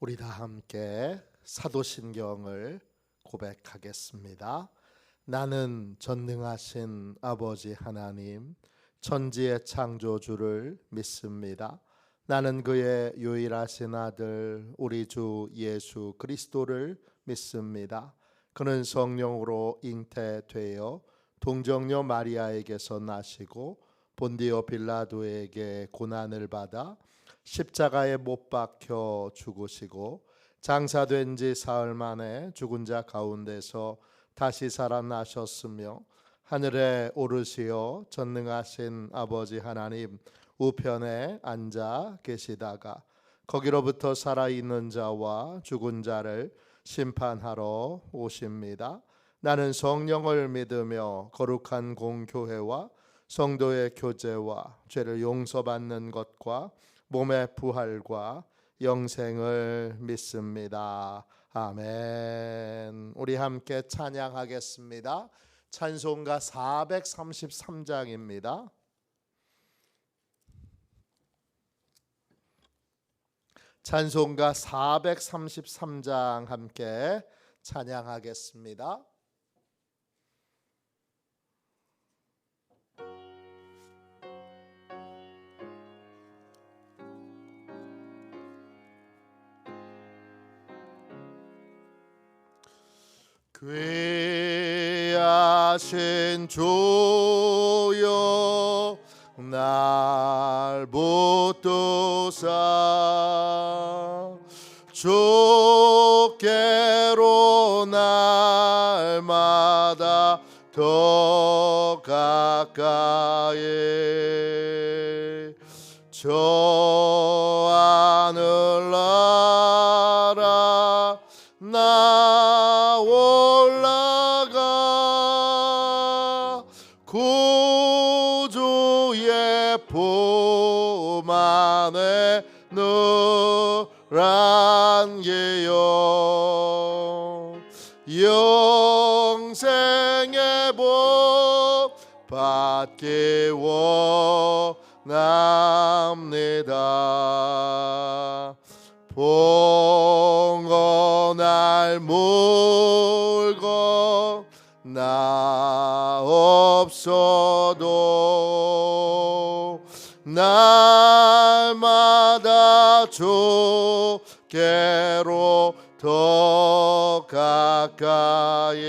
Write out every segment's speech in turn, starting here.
우리 다 함께 사도신경을 고백하겠습니다. 나는 전능하신 아버지 하나님, 천지의 창조주를 믿습니다. 나는 그의 유일하신 아들 우리 주 예수 그리스도를 믿습니다. 그는 성령으로 잉태되어 동정녀 마리아에게서 나시고 본디오 빌라도에게 고난을 받아 십자가에 못 박혀 죽으시고 장사된 지 사흘 만에 죽은 자 가운데서 다시 살아나셨으며 하늘에 오르시어 전능하신 아버지 하나님 우편에 앉아 계시다가 거기로부터 살아있는 자와 죽은 자를 심판하러 오십니다. 나는 성령을 믿으며 거룩한 공교회와 성도의 교제와 죄를 용서받는 것과 몸의 부활과 영생을 믿습니다. 아멘. 우리 함께 찬양하겠습니다. 찬송가 433장입니다. 찬송가 433장 함께 찬양하겠습니다. 귀하신 주여 날 붙드사 주께로 날마다 더 가까이 저 하늘나라 나 올라가 구주의 품 안에 늘 안기요 영생의 복 받기 원합니다. 봉헌 날 물고 나 없어도 날마다 주께로 더 가까이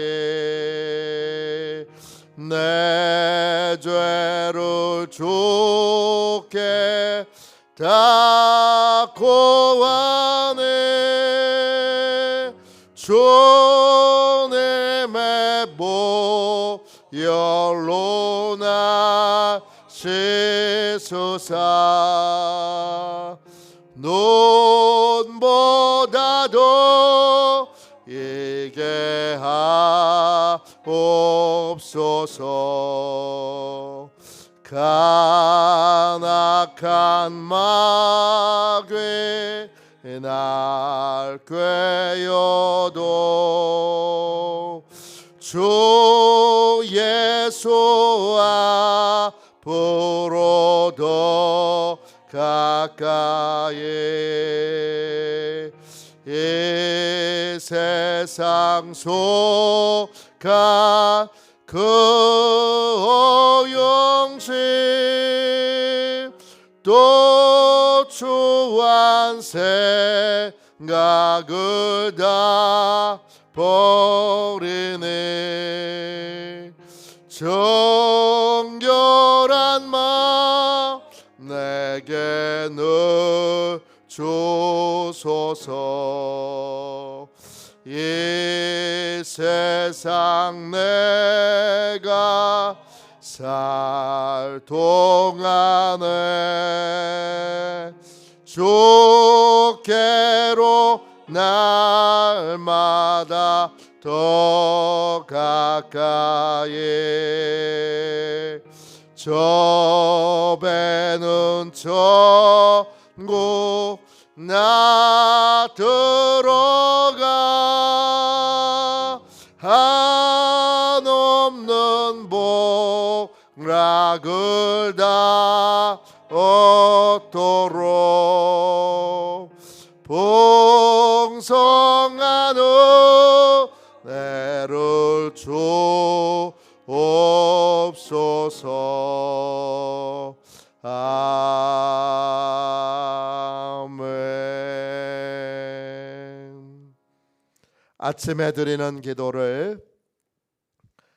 내 죄를 주께 다 고하네 주님의 보혈로 나 씻으사 눈보다도 이게 하옵소서 간악한 마귀 날 꾀어도 주 예수 앞으로 더 가까이 이 세상 속한 그 허영심 또 추한 생각을 다 버리니 정결한 마음 내게 늘 주소서 이 세상 내가 살 동안에 주께로 날마다 더 가까이 저 배는 천국 나 들어가 한없는 복락을 다 얻도록 풍성한 은혜를 주옵소서. 아멘. 아침에 드리는 기도를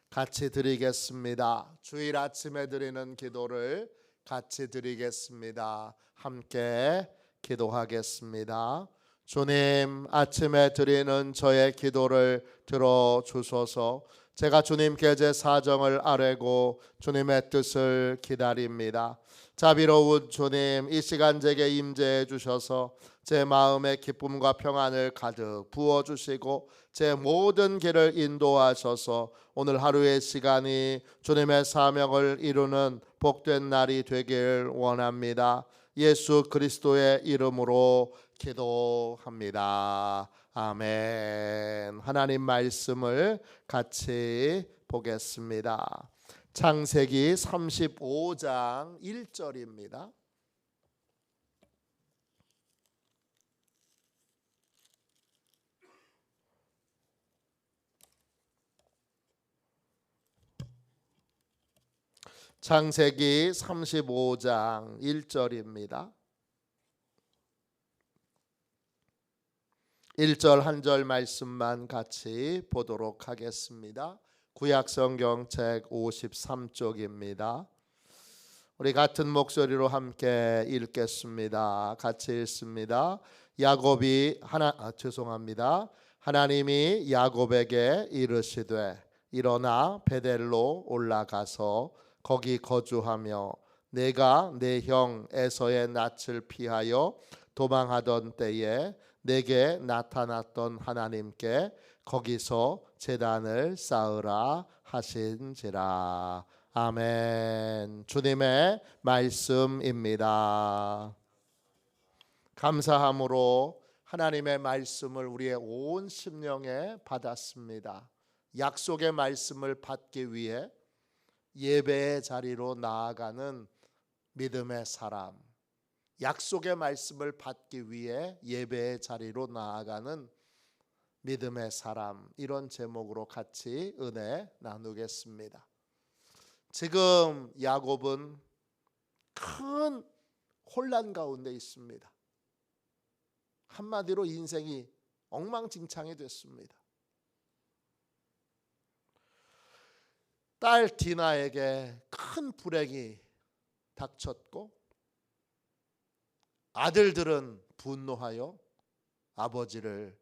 같이 드리겠습니다. 주일 아침에 드리는 기도를 같이 드리겠습니다. 함께 기도하겠습니다. 주님, 아침에 드리는 저의 기도를 들어주소서. 제가 주님께 제 사정을 아뢰고 주님의 뜻을 기다립니다. 자비로운 주님, 이 시간 제게 임재해 주셔서 제 마음의 기쁨과 평안을 가득 부어주시고 제 모든 길을 인도하셔서 오늘 하루의 시간이 주님의 사명을 이루는 복된 날이 되길 원합니다. 예수 그리스도의 이름으로 기도합니다. 아멘. 하나님 말씀을 같이 보겠습니다. 창세기 35장 1절입니다. 창세기 35장 1절입니다. 1절 한 절 말씀만 같이 보도록 하겠습니다. 구약성경 책 53쪽입니다. 우리 같은 목소리로 함께 읽겠습니다. 같이 읽습니다. 하나님이 야곱에게 이르시되 일어나 베델로 올라가서 거기 거주하며 내가 내 형 에서의 낯을 피하여 도망하던 때에 내게 나타났던 하나님께 거기서 제단을 쌓으라 하신지라. 아멘. 주님의 말씀입니다. 감사함으로 하나님의 말씀을 우리의 온 심령에 받았습니다. 약속의 말씀을 받기 위해 예배의 자리로 나아가는 믿음의 사람, 약속의 말씀을 받기 위해 예배의 자리로 나아가는 믿음의 사람, 이런 제목으로 같이 은혜 나누겠습니다. 지금 야곱은 큰 혼란 가운데 있습니다. 한마디로 인생이 엉망진창이 됐습니다. 딸 디나에게 큰 불행이 닥쳤고 아들들은 분노하여 아버지를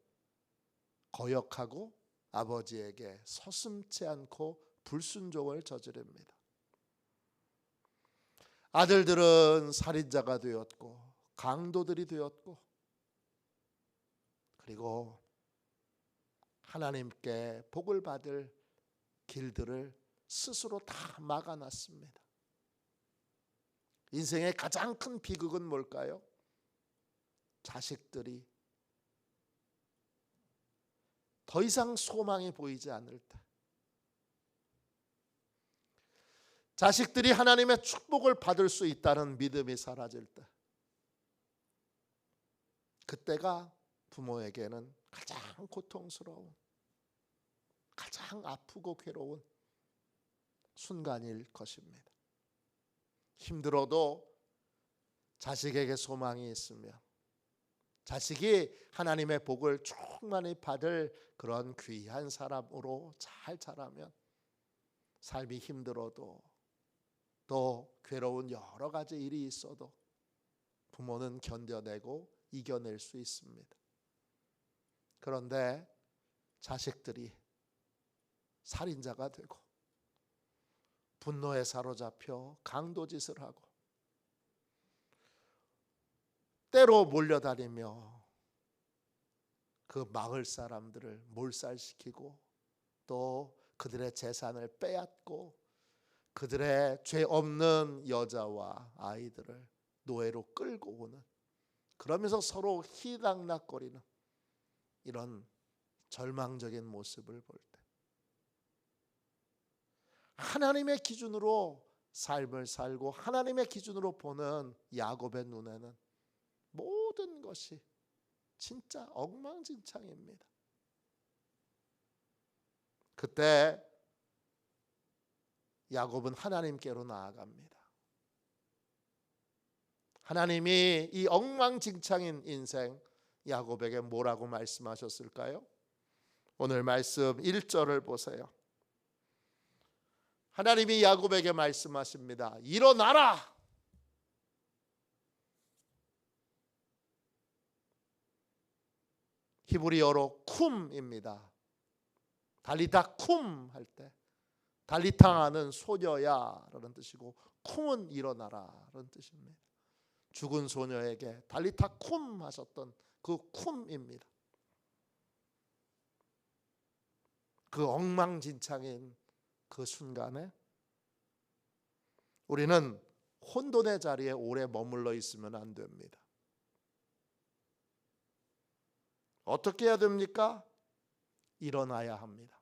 거역하고 아버지에게 서슴지 않고 불순종을 저지릅니다. 아들들은 살인자가 되었고 강도들이 되었고 그리고 하나님께 복을 받을 길들을 스스로 다 막아놨습니다. 인생의 가장 큰 비극은 뭘까요? 자식들이 더 이상 소망이 보이지 않을 때, 자식들이 하나님의 축복을 받을 수 있다는 믿음이 사라질 때, 그때가 부모에게는 가장 고통스러운, 가장 아프고 괴로운 순간일 것입니다. 힘들어도 자식에게 소망이 있으며 자식이 하나님의 복을 충만히 받을 그런 귀한 사람으로 잘 자라면 삶이 힘들어도 또 괴로운 여러 가지 일이 있어도 부모는 견뎌내고 이겨낼 수 있습니다. 그런데 자식들이 살인자가 되고 분노에 사로잡혀 강도짓을 하고 때로 몰려다니며 그 마을 사람들을 몰살시키고 또 그들의 재산을 빼앗고 그들의 죄 없는 여자와 아이들을 노예로 끌고 오는, 그러면서 서로 희당락거리는 이런 절망적인 모습을 볼 때 하나님의 기준으로 삶을 살고 하나님의 기준으로 보는 야곱의 눈에는 모든 것이 진짜 엉망진창입니다. 그때 야곱은 하나님께로 나아갑니다. 하나님이 이 엉망진창인 인생 야곱에게 뭐라고 말씀하셨을까요? 오늘 말씀 1절을 보세요. 하나님이 야곱에게 말씀하십니다. 일어나라. 히브리어로 쿰입니다. 달리다 쿰 할 때 달리탕하는 소녀야 라는 뜻이고 쿰은 일어나라 라는 뜻입니다. 죽은 소녀에게 달리타 쿰 하셨던 그 쿰입니다. 그 엉망진창인 그 순간에 우리는 혼돈의 자리에 오래 머물러 있으면 안 됩니다. 어떻게 해야 됩니까? 일어나야 합니다.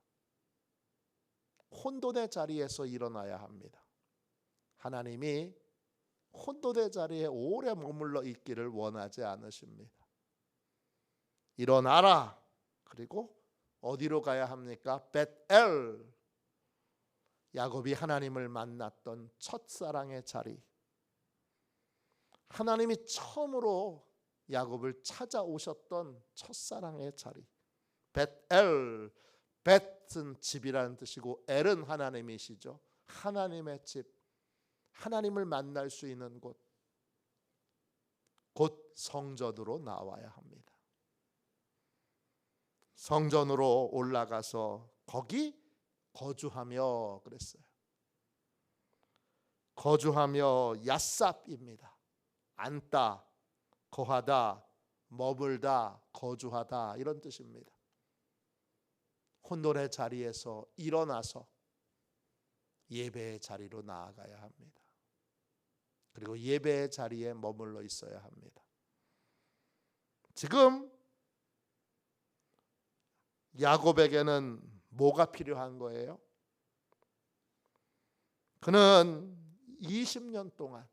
혼돈의 자리에서 일어나야 합니다. 하나님이 혼돈의 자리에 오래 머물러 있기를 원하지 않으십니다. 일어나라. 그리고 어디로 가야 합니까? 벳엘. 야곱이 하나님을 만났던 첫사랑의 자리. 하나님이 처음으로 야곱을 찾아오셨던 첫사랑의 자리. 벳엘. 벳은 집이라는 뜻이고 엘은 하나님이시죠. 하나님의 집. 하나님을 만날 수 있는 곳. 곧 성전으로 나와야 합니다. 성전으로 올라가서 거기 거주하며 그랬어요. 거주하며 야삽입니다. 앉다, 거하다, 머물다, 거주하다 이런 뜻입니다. 혼돈의 자리에서 일어나서 예배의 자리로 나아가야 합니다. 그리고 예배의 자리에 머물러 있어야 합니다. 지금 야곱에게는 뭐가 필요한 거예요? 그는 20년 동안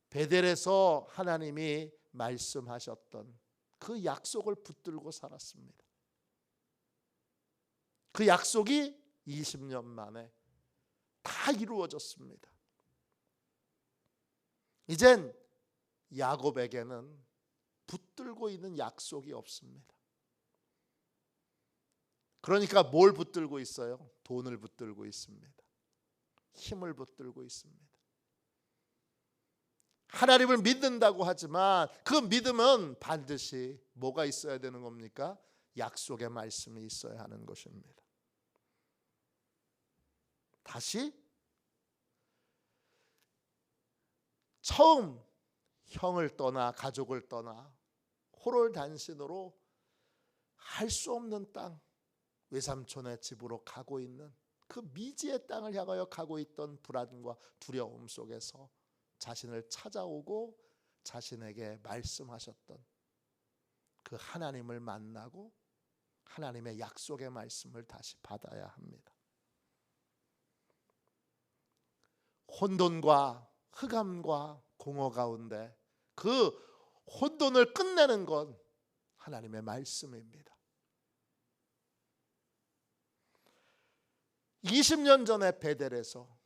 베델에서 하나님이 말씀하셨던 그 약속을 붙들고 살았습니다. 그 약속이 20년 만에 다 이루어졌습니다. 이젠 야곱에게는 붙들고 있는 약속이 없습니다. 그러니까 뭘 붙들고 있어요? 돈을 붙들고 있습니다. 힘을 붙들고 있습니다. 하나님을 믿는다고 하지만 그 믿음은 반드시 뭐가 있어야 되는 겁니까? 약속의 말씀이 있어야 하는 것입니다. 다시 처음 형을 떠나 가족을 떠나 호롤단신으로 할 수 없는 땅, 외삼촌의 집으로 가고 있는 그 미지의 땅을 향하여 가고 있던 불안과 두려움 속에서 자신을 찾아오고 자신에게 말씀하셨던 그 하나님을 만나고 하나님의 약속의 말씀을 다시 받아야 합니다. 혼돈과 흑암과 공허 가운데 그 혼돈을 끝내는 건 하나님의 말씀입니다. 20년 전에 베델에서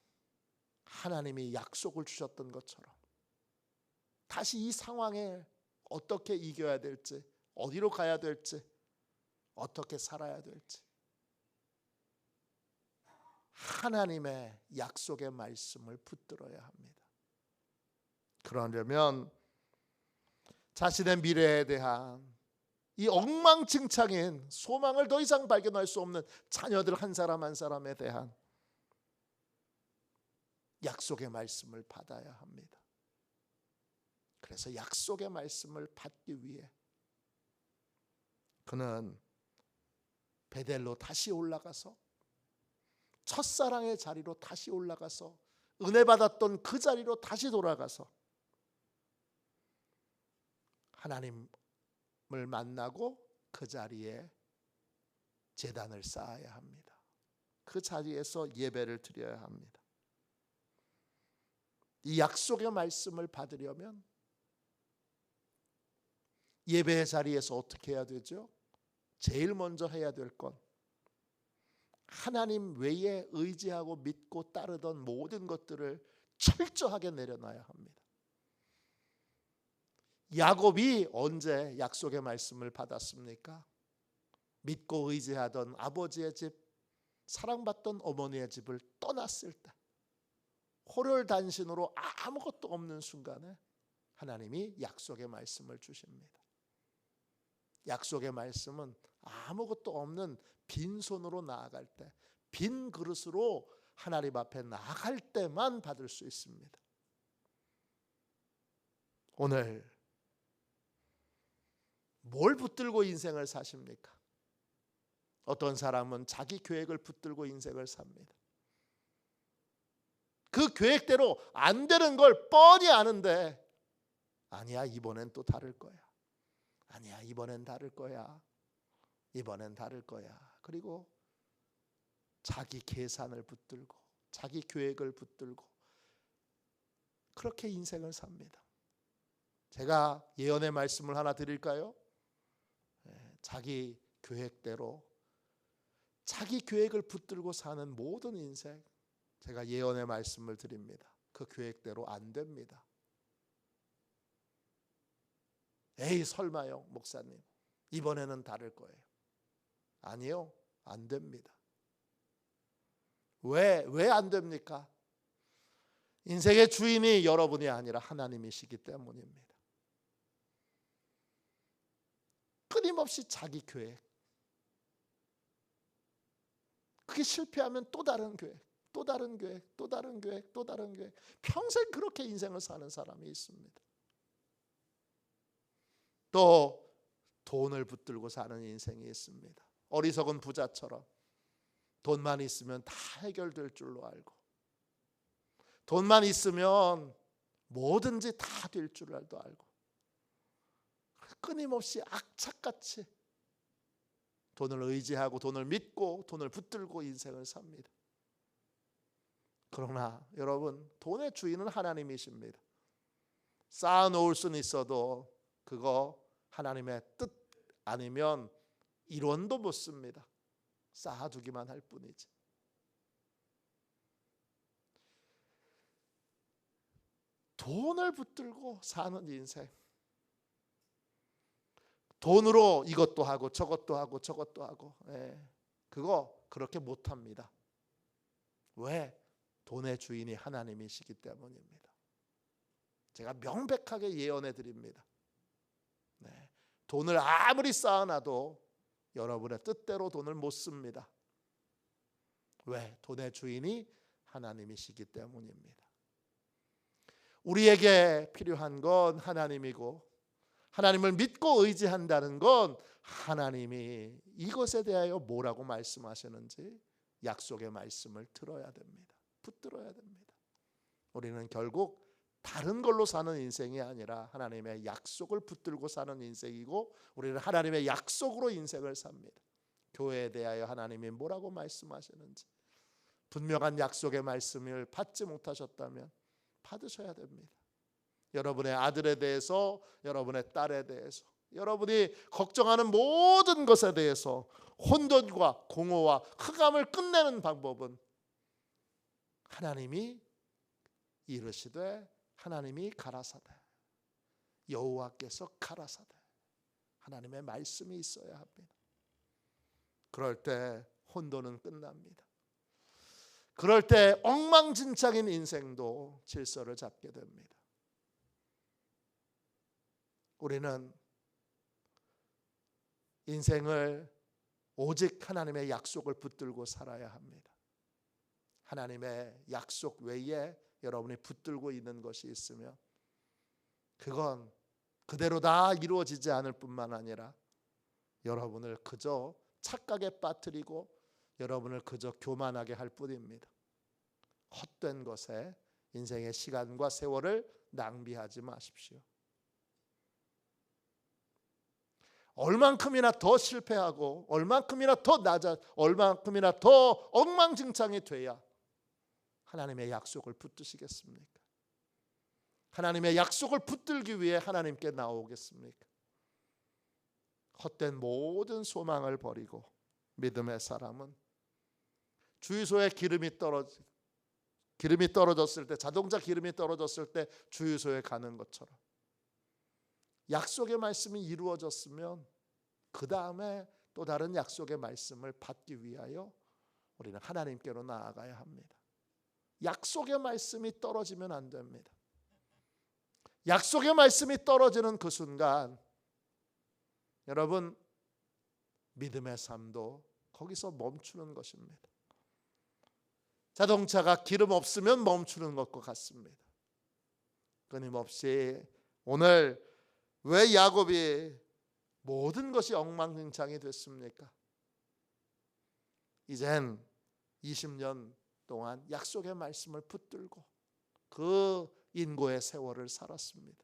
하나님이 약속을 주셨던 것처럼 다시 이 상황에 어떻게 이겨야 될지, 어디로 가야 될지, 어떻게 살아야 될지 하나님의 약속의 말씀을 붙들어야 합니다. 그러려면 자신의 미래에 대한 이 엉망진창인 소망을 더 이상 발견할 수 없는 자녀들 한 사람 한 사람에 대한 약속의 말씀을 받아야 합니다. 그래서 약속의 말씀을 받기 위해 그는 베델로 다시 올라가서 첫사랑의 자리로 다시 올라가서 은혜 받았던 그 자리로 다시 돌아가서 하나님을 만나고 그 자리에 제단을 쌓아야 합니다. 그 자리에서 예배를 드려야 합니다. 이 약속의 말씀을 받으려면 예배의 자리에서 어떻게 해야 되죠? 제일 먼저 해야 될 건 하나님 외에 의지하고 믿고 따르던 모든 것들을 철저하게 내려놔야 합니다. 야곱이 언제 약속의 말씀을 받았습니까? 믿고 의지하던 아버지의 집, 사랑받던 어머니의 집을 떠났을 때, 호롤단신으로 아무것도 없는 순간에 하나님이 약속의 말씀을 주십니다. 약속의 말씀은 아무것도 없는 빈손으로 나아갈 때, 빈 그릇으로 하나님 앞에 나아갈 때만 받을 수 있습니다. 오늘 뭘 붙들고 인생을 사십니까? 어떤 사람은 자기 계획을 붙들고 인생을 삽니다. 그 계획대로 안 되는 걸 뻔히 아는데, 아니야, 이번엔 또 다를 거야. 아니야, 이번엔 다를 거야. 이번엔 다를 거야. 그리고 자기 계산을 붙들고 자기 계획을 붙들고 그렇게 인생을 삽니다. 제가 예언의 말씀을 하나 드릴까요? 자기 계획대로 자기 계획을 붙들고 사는 모든 인생, 제가 예언의 말씀을 드립니다. 그 계획대로 안 됩니다. 에이, 설마요, 목사님. 이번에는 다를 거예요. 아니요, 안 됩니다. 왜 안 됩니까? 인생의 주인이 여러분이 아니라 하나님이시기 때문입니다. 끊임없이 자기 계획, 그게 실패하면 또 다른 계획, 또 다른 계획, 또 다른 계획, 또 다른 계획, 평생 그렇게 인생을 사는 사람이 있습니다. 또 돈을 붙들고 사는 인생이 있습니다. 어리석은 부자처럼 돈만 있으면 다 해결될 줄로 알고, 돈만 있으면 뭐든지 다 될 줄도 알고, 끊임없이 악착같이 돈을 의지하고 돈을 믿고 돈을 붙들고 인생을 삽니다. 그러나 여러분, 돈의 주인은 하나님이십니다. 쌓아놓을 수는 있어도 그거 하나님의 뜻 아니면 1원도 못 씁니다. 쌓아두기만 할 뿐이지. 돈을 붙들고 사는 인생, 돈으로 이것도 하고 저것도 하고 저것도 하고, 그거 그렇게 못합니다. 왜? 돈의 주인이 하나님이시기 때문입니다. 제가 명백하게 예언해 드립니다. 돈을 아무리 쌓아놔도 여러분의 뜻대로 돈을 못 씁니다. 왜? 돈의 주인이 하나님이시기 때문입니다. 우리에게 필요한 건 하나님이고, 하나님을 믿고 의지한다는 건 하나님이 이것에 대하여 뭐라고 말씀하시는지 약속의 말씀을 들어야 됩니다. 붙들어야 됩니다. 우리는 결국 다른 걸로 사는 인생이 아니라 하나님의 약속을 붙들고 사는 인생이고, 우리는 하나님의 약속으로 인생을 삽니다. 교회에 대하여 하나님이 뭐라고 말씀하시는지 분명한 약속의 말씀을 받지 못하셨다면 받으셔야 됩니다. 여러분의 아들에 대해서, 여러분의 딸에 대해서, 여러분이 걱정하는 모든 것에 대해서 혼돈과 공허와 흑암을 끝내는 방법은 하나님이 이르시되 하나님이 가라사대, 여호와께서 가라사대, 하나님의 말씀이 있어야 합니다. 그럴 때 혼돈은 끝납니다. 그럴 때 엉망진창인 인생도 질서를 잡게 됩니다. 우리는 인생을 오직 하나님의 약속을 붙들고 살아야 합니다. 하나님의 약속 외에 여러분이 붙들고 있는 것이 있으면 그건 그대로 다 이루어지지 않을 뿐만 아니라 여러분을 그저 착각에 빠뜨리고 여러분을 그저 교만하게 할 뿐입니다. 헛된 것에 인생의 시간과 세월을 낭비하지 마십시오. 얼만큼이나 더 실패하고 얼만큼이나 더 얼만큼이나 더 엉망진창이 돼야 하나님의 약속을 붙드시겠습니까? 하나님의 약속을 붙들기 위해 하나님께 나오겠습니까? 헛된 모든 소망을 버리고 믿음의 사람은 주유소에 기름이 떨어졌을 때, 자동차 기름이 떨어졌을 때 주유소에 가는 것처럼 약속의 말씀이 이루어졌으면 그 다음에 또 다른 약속의 말씀을 받기 위하여 우리는 하나님께로 나아가야 합니다. 약속의 말씀이 떨어지면 안 됩니다. 약속의 말씀이 떨어지는 그 순간 여러분 믿음의 삶도 거기서 멈추는 것입니다. 자동차가 기름 없으면 멈추는 것과 같습니다. 끊임없이 오늘 왜 야곱이 모든 것이 엉망진창이 됐습니까? 이젠 20년 동안 약속의 말씀을 붙들고 그 인고의 세월을 살았습니다.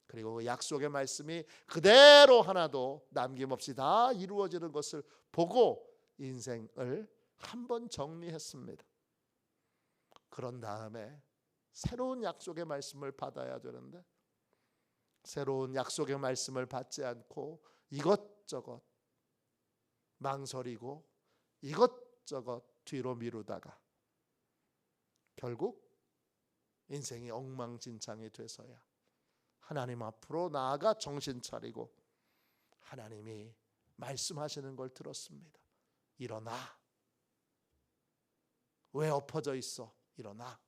그리고 그 약속의 말씀이 그대로 하나도 남김없이 다 이루어지는 것을 보고 인생을 한번 정리했습니다. 그런 다음에 새로운 약속의 말씀을 받아야 되는데 새로운 약속의 말씀을 받지 않고 이것저것 망설이고 이것저것 뒤로 미루다가 결국 인생이 엉망진창이 돼서야 하나님 앞으로 나아가 정신 차리고 하나님이 말씀하시는 걸 들었습니다. 일어나. 왜 엎어져 있어? 일어나.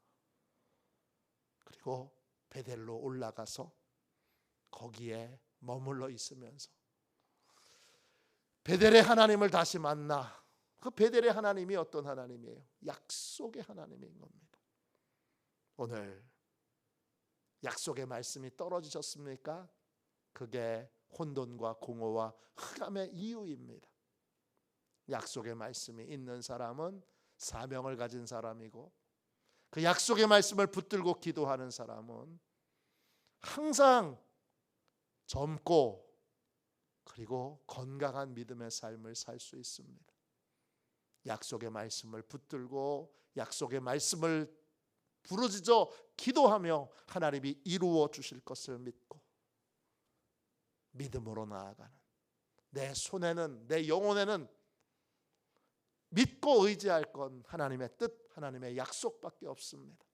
그리고 베델로 올라가서 거기에 머물러 있으면서 베델의 하나님을 다시 만나. 그 베델의 하나님이 어떤 하나님이에요? 약속의 하나님인 겁니다. 오늘 약속의 말씀이 떨어지셨습니까? 그게 혼돈과 공허와 흑암의 이유입니다. 약속의 말씀이 있는 사람은 사명을 가진 사람이고 그 약속의 말씀을 붙들고 기도하는 사람은 항상 젊고 그리고 건강한 믿음의 삶을 살 수 있습니다. 약속의 말씀을 붙들고 약속의 말씀을 부르짖어 기도하며 하나님이 이루어 주실 것을 믿고 믿음으로 나아가는 내 손에는 내 영혼에는 믿고 의지할 건 하나님의 뜻, 하나님의 약속밖에 없습니다.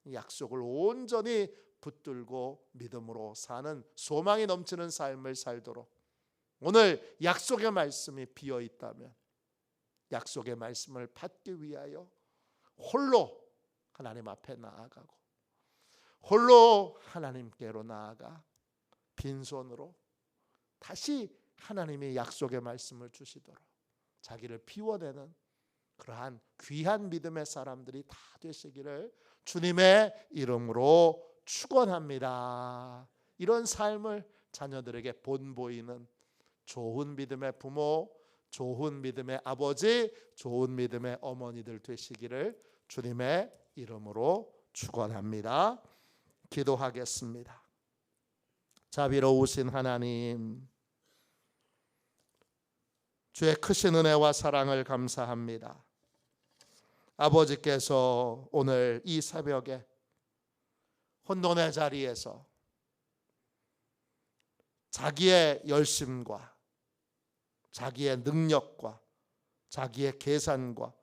이 약속을 온전히 붙들고 믿음으로 사는 소망이 넘치는 삶을 살도록 오늘 약속의 말씀이 비어 있다면 약속의 말씀을 받기 위하여 홀로 하나님 앞에 나아가고 홀로 하나님께로 나아가 빈손으로 다시 하나님의 약속의 말씀을 주시도록 자기를 비워내는 그러한 귀한 믿음의 사람들이 다 되시기를 주님의 이름으로 축원합니다. 이런 삶을 자녀들에게 본보이는 좋은 믿음의 부모, 좋은 믿음의 아버지, 좋은 믿음의 어머니들 되시기를 주님의 이름으로 축원합니다. 기도하겠습니다. 자비로우신 하나님, 주의 크신 은혜와 사랑을 감사합니다. 아버지께서 오늘 이 새벽에 혼돈의 자리에서 자기의 열심과 자기의 능력과 자기의 계산과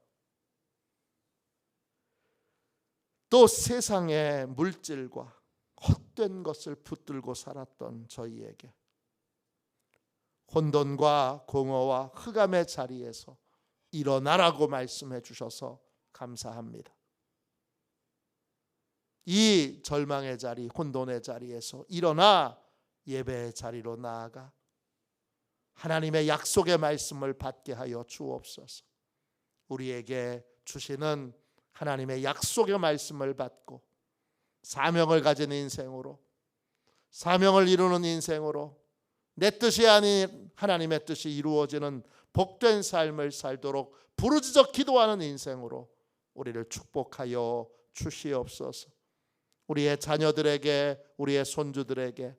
또 세상의 물질과 헛된 것을 붙들고 살았던 저희에게 혼돈과 공허와 흑암의 자리에서 일어나라고 말씀해 주셔서 감사합니다. 이 절망의 자리, 혼돈의 자리에서 일어나 예배의 자리로 나아가 하나님의 약속의 말씀을 받게 하여 주옵소서. 우리에게 주시는 하나님의 약속의 말씀을 받고 사명을 가진 인생으로, 사명을 이루는 인생으로 내 뜻이 아닌 하나님의 뜻이 이루어지는 복된 삶을 살도록 부르짖어 기도하는 인생으로 우리를 축복하여 주시옵소서. 우리의 자녀들에게, 우리의 손주들에게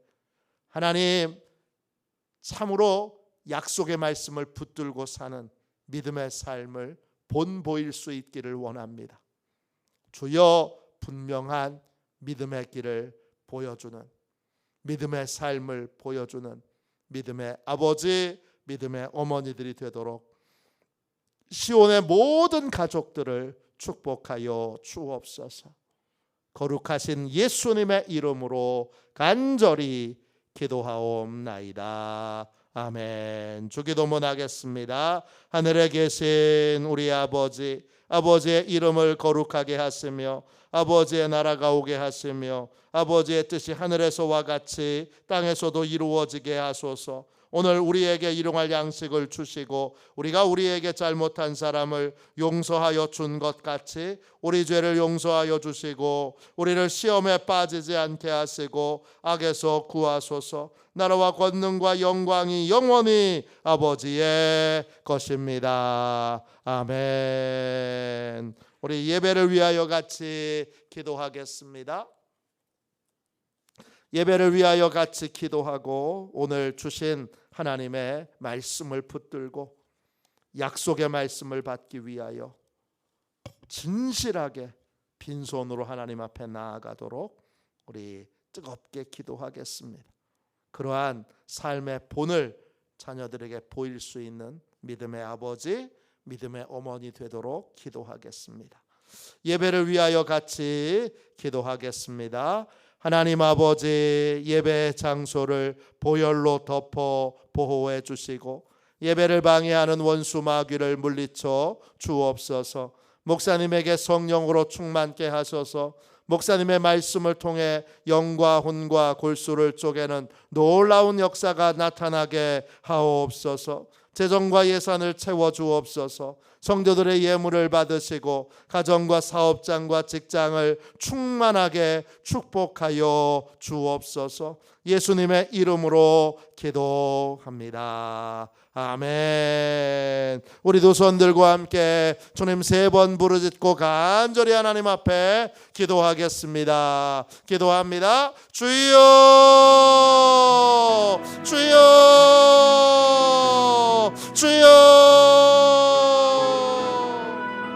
하나님 참으로 약속의 말씀을 붙들고 사는 믿음의 삶을 본보일 수 있기를 원합니다. 주여 분명한 믿음의 길을 보여주는, 믿음의 삶을 보여주는 믿음의 아버지, 믿음의 어머니들이 되도록 시온의 모든 가족들을 축복하여 주옵소서. 거룩하신 예수님의 이름으로 간절히 기도하옵나이다. 아멘. 주기도문 하겠습니다. 하늘에 계신 우리 아버지, 아버지의 이름을 거룩하게 하시며 아버지의 나라가 오게 하시며 아버지의 뜻이 하늘에서와 같이 땅에서도 이루어지게 하소서. 오늘 우리에게 일용할 양식을 주시고 우리가 우리에게 잘못한 사람을 용서하여 준 것 같이 우리 죄를 용서하여 주시고 우리를 시험에 빠지지 않게 하시고 악에서 구하소서. 나라와 권능과 영광이 영원히 아버지의 것입니다. 아멘. 우리 예배를 위하여 같이 기도하겠습니다. 예배를 위하여 같이 기도하고 오늘 주신 하나님의 말씀을 붙들고 약속의 말씀을 받기 위하여 진실하게 빈손으로 하나님 앞에 나아가도록 우리 뜨겁게 기도하겠습니다. 그러한 삶의 본을 자녀들에게 보일 수 있는 믿음의 아버지, 믿음의 어머니 되도록 기도하겠습니다. 예배를 위하여 같이 기도하겠습니다. 하나님 아버지, 예배 장소를 보혈로 덮어 보호해 주시고 예배를 방해하는 원수 마귀를 물리쳐 주옵소서. 목사님에게 성령으로 충만케 하셔서 목사님의 말씀을 통해 영과 혼과 골수를 쪼개는 놀라운 역사가 나타나게 하옵소서. 재정과 예산을 채워주옵소서. 성도들의 예물을 받으시고 가정과 사업장과 직장을 충만하게 축복하여 주옵소서. 예수님의 이름으로 기도합니다. 아멘. 우리 두 손 들고 함께 주님 3번 부르짖고 간절히 하나님 앞에 기도하겠습니다. 기도합니다. 주여, 주여.